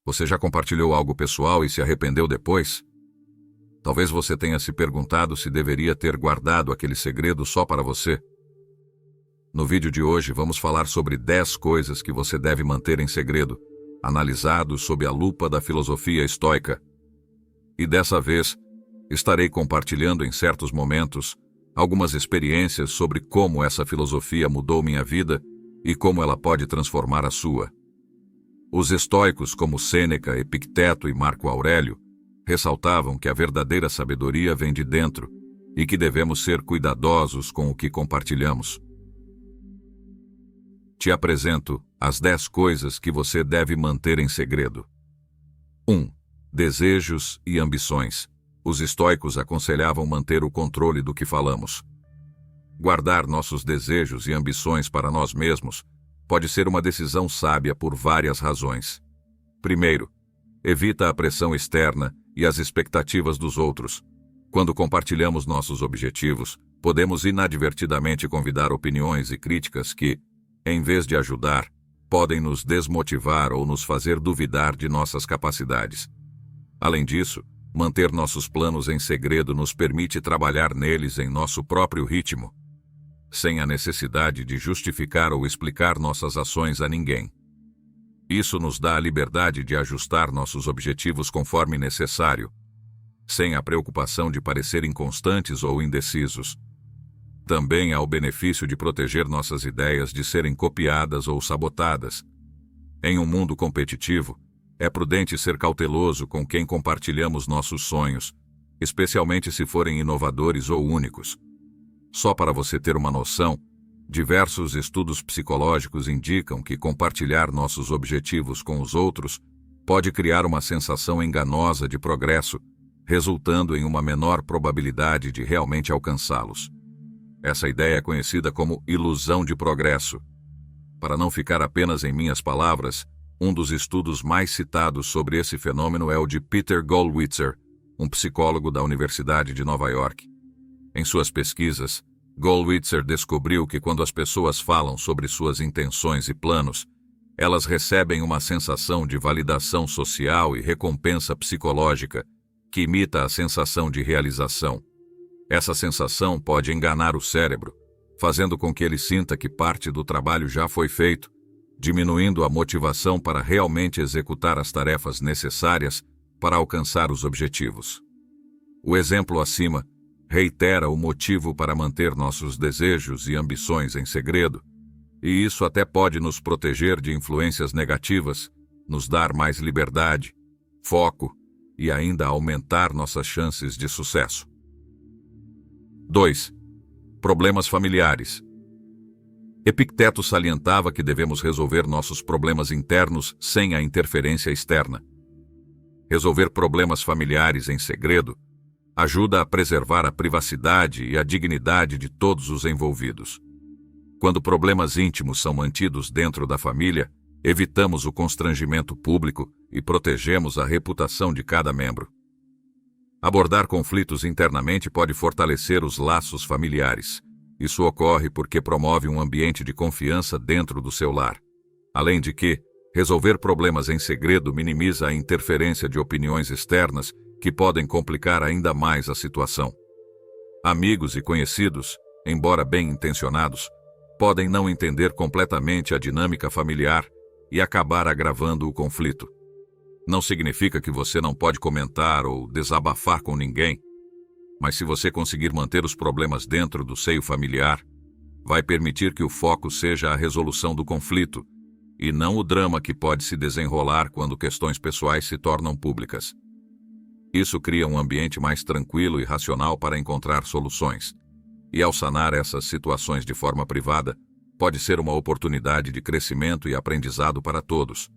Você já compartilhou algo pessoal e se arrependeu depois? Talvez você tenha se perguntado se deveria ter guardado aquele segredo só para você. No vídeo de hoje vamos falar sobre 10 coisas que você deve manter em segredo, analisados sob a lupa da filosofia estoica. E dessa vez, estarei compartilhando em certos momentos algumas experiências sobre como essa filosofia mudou minha vida e como ela pode transformar a sua. Os estoicos como Sêneca, Epicteto e Marco Aurélio ressaltavam que a verdadeira sabedoria vem de dentro e que devemos ser cuidadosos com o que compartilhamos. Te apresento as 10 coisas que você deve manter em segredo. 1. Desejos e ambições. Os estoicos aconselhavam manter o controle do que falamos. Guardar nossos desejos e ambições para nós mesmos pode ser uma decisão sábia por várias razões. Primeiro, evita a pressão externa e as expectativas dos outros. Quando compartilhamos nossos objetivos, podemos inadvertidamente convidar opiniões e críticas que, em vez de ajudar, podem nos desmotivar ou nos fazer duvidar de nossas capacidades. Além disso, manter nossos planos em segredo nos permite trabalhar neles em nosso próprio ritmo, sem a necessidade de justificar ou explicar nossas ações a ninguém. Isso nos dá a liberdade de ajustar nossos objetivos conforme necessário, sem a preocupação de parecer inconstantes ou indecisos. Também há o benefício de proteger nossas ideias de serem copiadas ou sabotadas. Em um mundo competitivo, é prudente ser cauteloso com quem compartilhamos nossos sonhos, especialmente se forem inovadores ou únicos. Só para você ter uma noção, diversos estudos psicológicos indicam que compartilhar nossos objetivos com os outros pode criar uma sensação enganosa de progresso, resultando em uma menor probabilidade de realmente alcançá-los. Essa ideia é conhecida como ilusão de progresso. Para não ficar apenas em minhas palavras, um dos estudos mais citados sobre esse fenômeno é o de Peter Gollwitzer, um psicólogo da Universidade de Nova York. Em suas pesquisas, Gollwitzer descobriu que quando as pessoas falam sobre suas intenções e planos, elas recebem uma sensação de validação social e recompensa psicológica, que imita a sensação de realização. Essa sensação pode enganar o cérebro, fazendo com que ele sinta que parte do trabalho já foi feito, diminuindo a motivação para realmente executar as tarefas necessárias para alcançar os objetivos. O exemplo acima reitera o motivo para manter nossos desejos e ambições em segredo, e isso até pode nos proteger de influências negativas, nos dar mais liberdade, foco e ainda aumentar nossas chances de sucesso. 2. Problemas familiares. Epicteto salientava que devemos resolver nossos problemas internos sem a interferência externa. Resolver problemas familiares em segredo ajuda a preservar a privacidade e a dignidade de todos os envolvidos. Quando problemas íntimos são mantidos dentro da família, evitamos o constrangimento público e protegemos a reputação de cada membro. Abordar conflitos internamente pode fortalecer os laços familiares. Isso ocorre porque promove um ambiente de confiança dentro do seu lar. Além de que, resolver problemas em segredo minimiza a interferência de opiniões externas que podem complicar ainda mais a situação. Amigos e conhecidos, embora bem intencionados, podem não entender completamente a dinâmica familiar e acabar agravando o conflito. Não significa que você não pode comentar ou desabafar com ninguém, mas se você conseguir manter os problemas dentro do seio familiar, vai permitir que o foco seja a resolução do conflito e não o drama que pode se desenrolar quando questões pessoais se tornam públicas. Isso cria um ambiente mais tranquilo e racional para encontrar soluções. E ao sanar essas situações de forma privada, pode ser uma oportunidade de crescimento e aprendizado para todos.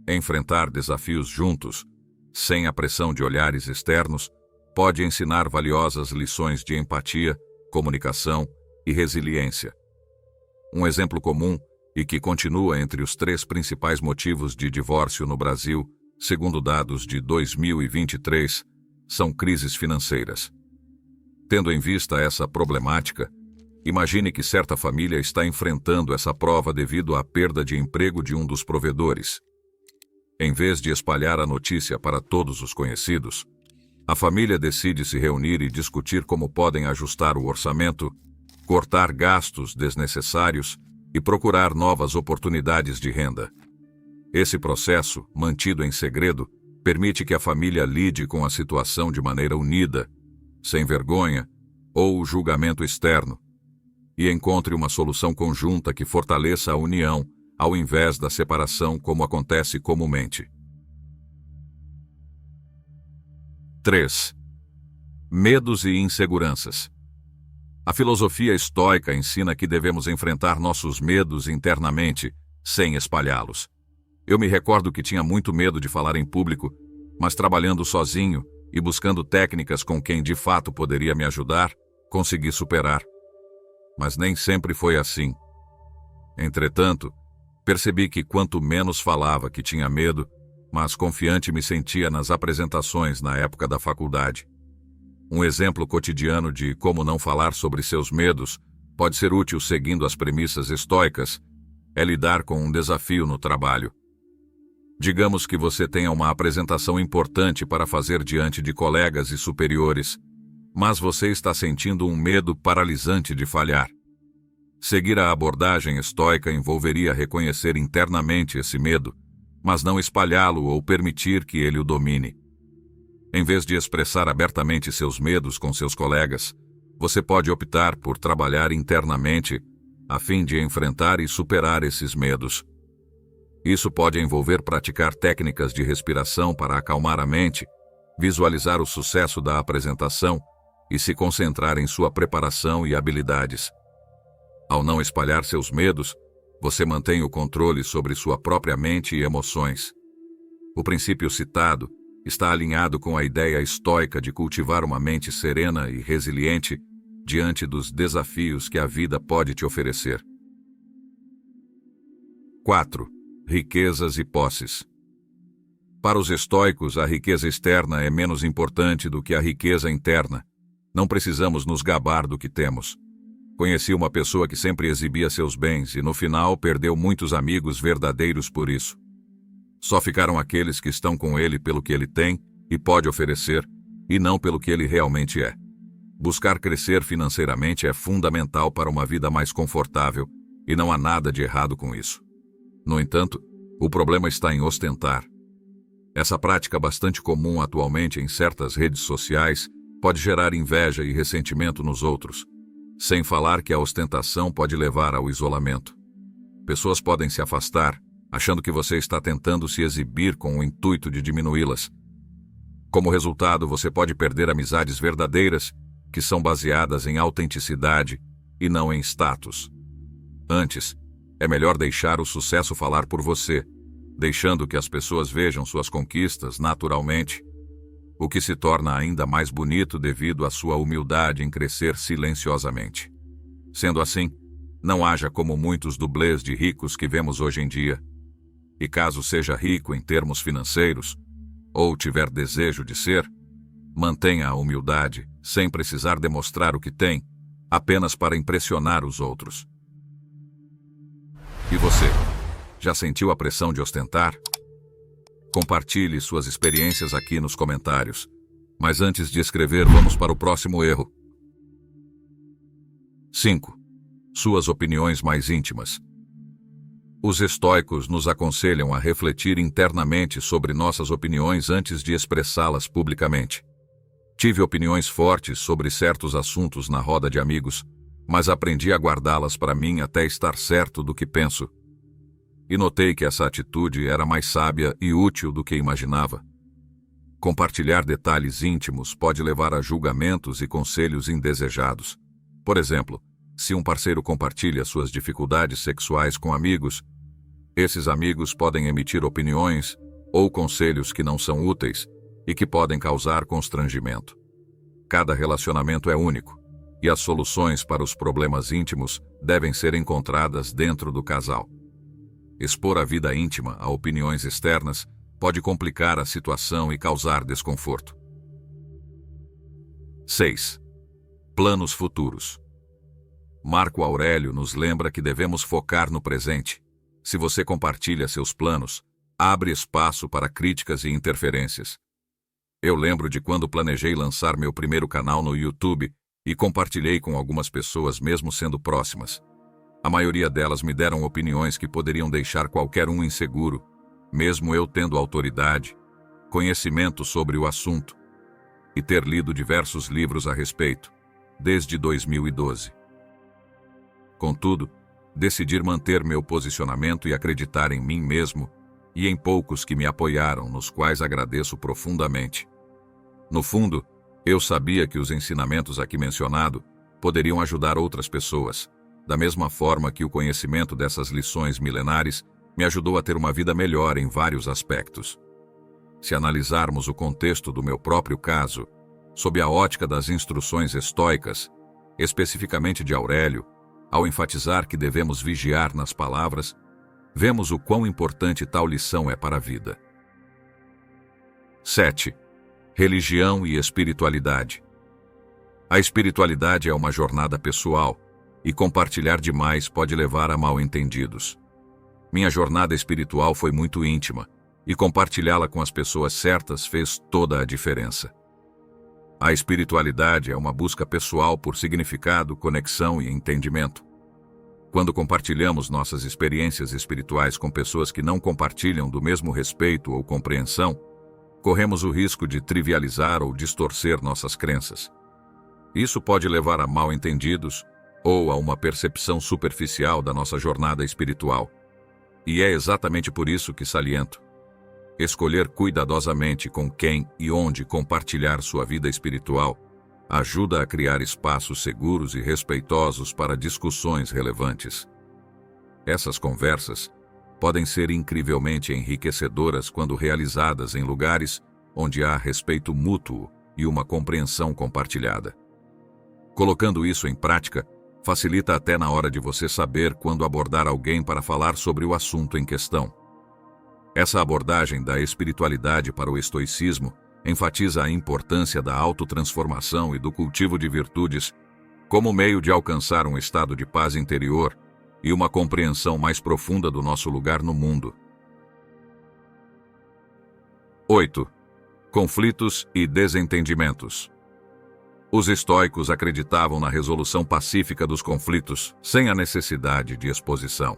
Enfrentar desafios juntos, sem a pressão de olhares externos, pode ensinar valiosas lições de empatia, comunicação e resiliência. Um exemplo comum e que continua entre os 3 principais motivos de divórcio no Brasil, segundo dados de 2023, são crises financeiras. Tendo em vista essa problemática, imagine que certa família está enfrentando essa prova devido à perda de emprego de um dos provedores. Em vez de espalhar a notícia para todos os conhecidos, a família decide se reunir e discutir como podem ajustar o orçamento, cortar gastos desnecessários e procurar novas oportunidades de renda. Esse processo, mantido em segredo, permite que a família lide com a situação de maneira unida, sem vergonha ou julgamento externo, e encontre uma solução conjunta que fortaleça a união, ao invés da separação como acontece comumente. 3. Medos e inseguranças. A filosofia estoica ensina que devemos enfrentar nossos medos internamente, sem espalhá-los. Eu me recordo que tinha muito medo de falar em público, mas trabalhando sozinho e buscando técnicas com quem de fato poderia me ajudar, consegui superar. Mas nem sempre foi assim. Entretanto, percebi que quanto menos falava que tinha medo, mais confiante me sentia nas apresentações na época da faculdade. Um exemplo cotidiano de como não falar sobre seus medos pode ser útil seguindo as premissas estoicas, é lidar com um desafio no trabalho. Digamos que você tenha uma apresentação importante para fazer diante de colegas e superiores, mas você está sentindo um medo paralisante de falhar. Seguir a abordagem estoica envolveria reconhecer internamente esse medo, mas não espalhá-lo ou permitir que ele o domine. Em vez de expressar abertamente seus medos com seus colegas, você pode optar por trabalhar internamente a fim de enfrentar e superar esses medos. Isso pode envolver praticar técnicas de respiração para acalmar a mente, visualizar o sucesso da apresentação e se concentrar em sua preparação e habilidades. Ao não espalhar seus medos, você mantém o controle sobre sua própria mente e emoções. O princípio citado está alinhado com a ideia estoica de cultivar uma mente serena e resiliente diante dos desafios que a vida pode te oferecer. 4. Riquezas e posses. Para os estoicos, a riqueza externa é menos importante do que a riqueza interna. Não precisamos nos gabar do que temos. Conheci uma pessoa que sempre exibia seus bens e, no final, perdeu muitos amigos verdadeiros por isso. Só ficaram aqueles que estão com ele pelo que ele tem e pode oferecer, e não pelo que ele realmente é. Buscar crescer financeiramente é fundamental para uma vida mais confortável, e não há nada de errado com isso. No entanto, o problema está em ostentar. Essa prática bastante comum atualmente em certas redes sociais pode gerar inveja e ressentimento nos outros, sem falar que a ostentação pode levar ao isolamento. Pessoas podem se afastar, achando que você está tentando se exibir com o intuito de diminuí-las. Como resultado, você pode perder amizades verdadeiras, que são baseadas em autenticidade e não em status. Antes, é melhor deixar o sucesso falar por você, deixando que as pessoas vejam suas conquistas naturalmente, o que se torna ainda mais bonito devido à sua humildade em crescer silenciosamente. Sendo assim, não haja como muitos dublês de ricos que vemos hoje em dia. E caso seja rico em termos financeiros, ou tiver desejo de ser, mantenha a humildade, sem precisar demonstrar o que tem, apenas para impressionar os outros. E você, já sentiu a pressão de ostentar? Compartilhe suas experiências aqui nos comentários. Mas antes de escrever, vamos para o próximo erro. 5. Suas opiniões mais íntimas. Os estoicos nos aconselham a refletir internamente sobre nossas opiniões antes de expressá-las publicamente. Tive opiniões fortes sobre certos assuntos na roda de amigos, mas aprendi a guardá-las para mim até estar certo do que penso. E notei que essa atitude era mais sábia e útil do que imaginava. Compartilhar detalhes íntimos pode levar a julgamentos e conselhos indesejados. Por exemplo, se um parceiro compartilha suas dificuldades sexuais com amigos, esses amigos podem emitir opiniões ou conselhos que não são úteis e que podem causar constrangimento. Cada relacionamento é único, e as soluções para os problemas íntimos devem ser encontradas dentro do casal. Expor a vida íntima a opiniões externas pode complicar a situação e causar desconforto. 6. Planos futuros. Marco Aurélio nos lembra que devemos focar no presente. Se você compartilha seus planos, abre espaço para críticas e interferências. Eu lembro de quando planejei lançar meu primeiro canal no YouTube e compartilhei com algumas pessoas mesmo sendo próximas. A maioria delas me deram opiniões que poderiam deixar qualquer um inseguro, mesmo eu tendo autoridade, conhecimento sobre o assunto e ter lido diversos livros a respeito, desde 2012. Contudo, decidi manter meu posicionamento e acreditar em mim mesmo e em poucos que me apoiaram, nos quais agradeço profundamente. No fundo, eu sabia que os ensinamentos aqui mencionados poderiam ajudar outras pessoas, da mesma forma que o conhecimento dessas lições milenares me ajudou a ter uma vida melhor em vários aspectos. Se analisarmos o contexto do meu próprio caso, sob a ótica das instruções estoicas, especificamente de Aurélio, ao enfatizar que devemos vigiar nas palavras, vemos o quão importante tal lição é para a vida. 7. Religião e espiritualidade. A espiritualidade é uma jornada pessoal, e compartilhar demais pode levar a mal-entendidos. Minha jornada espiritual foi muito íntima, e compartilhá-la com as pessoas certas fez toda a diferença. A espiritualidade é uma busca pessoal por significado, conexão e entendimento. Quando compartilhamos nossas experiências espirituais com pessoas que não compartilham do mesmo respeito ou compreensão, corremos o risco de trivializar ou distorcer nossas crenças. Isso pode levar a mal-entendidos ou a uma percepção superficial da nossa jornada espiritual. E é exatamente por isso que saliento: escolher cuidadosamente com quem e onde compartilhar sua vida espiritual ajuda a criar espaços seguros e respeitosos para discussões relevantes. Essas conversas podem ser incrivelmente enriquecedoras quando realizadas em lugares onde há respeito mútuo e uma compreensão compartilhada. Colocando isso em prática, facilita até na hora de você saber quando abordar alguém para falar sobre o assunto em questão. Essa abordagem da espiritualidade para o estoicismo enfatiza a importância da autotransformação e do cultivo de virtudes como meio de alcançar um estado de paz interior e uma compreensão mais profunda do nosso lugar no mundo. 8. Conflitos e desentendimentos. Os estoicos acreditavam na resolução pacífica dos conflitos, sem a necessidade de exposição.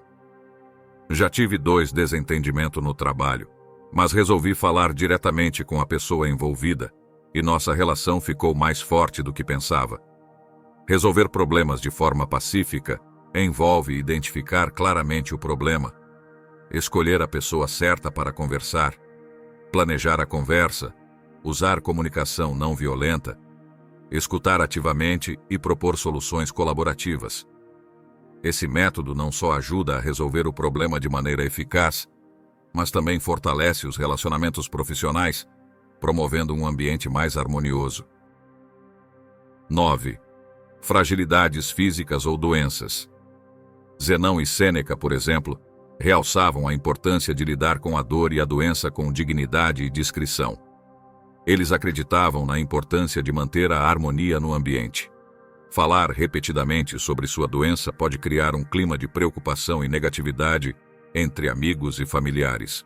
Já tive 2 desentendimentos no trabalho, mas resolvi falar diretamente com a pessoa envolvida, e nossa relação ficou mais forte do que pensava. Resolver problemas de forma pacífica envolve identificar claramente o problema, escolher a pessoa certa para conversar, planejar a conversa, usar comunicação não violenta, escutar ativamente e propor soluções colaborativas. Esse método não só ajuda a resolver o problema de maneira eficaz, mas também fortalece os relacionamentos profissionais, promovendo um ambiente mais harmonioso. 9. Fragilidades físicas ou doenças. Zenão e Sêneca, por exemplo, realçavam a importância de lidar com a dor e a doença com dignidade e discrição. Eles acreditavam na importância de manter a harmonia no ambiente. Falar repetidamente sobre sua doença pode criar um clima de preocupação e negatividade entre amigos e familiares.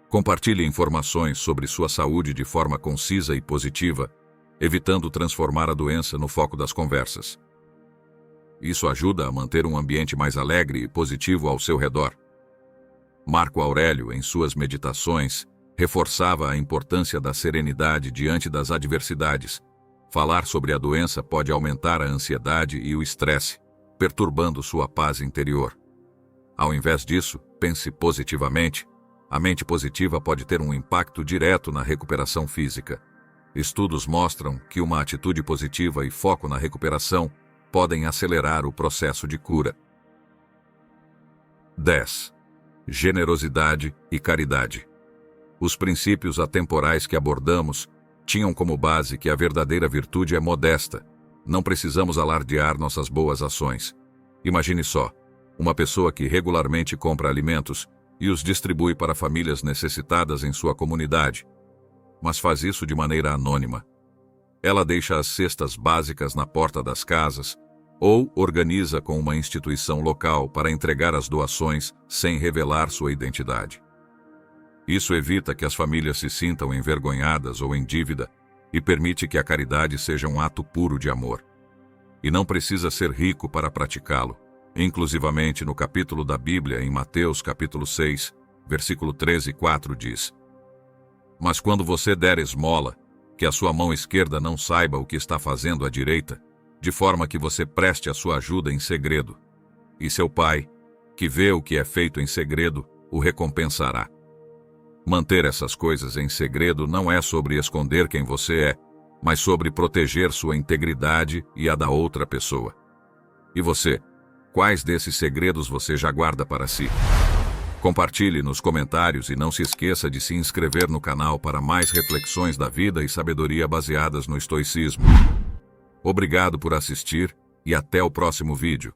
Compartilhe informações sobre sua saúde de forma concisa e positiva, evitando transformar a doença no foco das conversas. Isso ajuda a manter um ambiente mais alegre e positivo ao seu redor. Marco Aurélio, em suas meditações, reforçava a importância da serenidade diante das adversidades. Falar sobre a doença pode aumentar a ansiedade e o estresse, perturbando sua paz interior. Ao invés disso, pense positivamente. A mente positiva pode ter um impacto direto na recuperação física. Estudos mostram que uma atitude positiva e foco na recuperação podem acelerar o processo de cura. 10. Generosidade e caridade. Os princípios atemporais que abordamos tinham como base que a verdadeira virtude é modesta. Não precisamos alardear nossas boas ações. Imagine só, uma pessoa que regularmente compra alimentos e os distribui para famílias necessitadas em sua comunidade, mas faz isso de maneira anônima. Ela deixa as cestas básicas na porta das casas ou organiza com uma instituição local para entregar as doações sem revelar sua identidade. Isso evita que as famílias se sintam envergonhadas ou em dívida e permite que a caridade seja um ato puro de amor. E não precisa ser rico para praticá-lo. Inclusivamente no capítulo da Bíblia, em Mateus capítulo 6, versículo 13:4 diz: Mas quando você der esmola, que a sua mão esquerda não saiba o que está fazendo a direita, de forma que você preste a sua ajuda em segredo. E seu pai, que vê o que é feito em segredo, o recompensará. Manter essas coisas em segredo não é sobre esconder quem você é, mas sobre proteger sua integridade e a da outra pessoa. E você? Quais desses segredos você já guarda para si? Compartilhe nos comentários e não se esqueça de se inscrever no canal para mais reflexões da vida e sabedoria baseadas no estoicismo. Obrigado por assistir e até o próximo vídeo.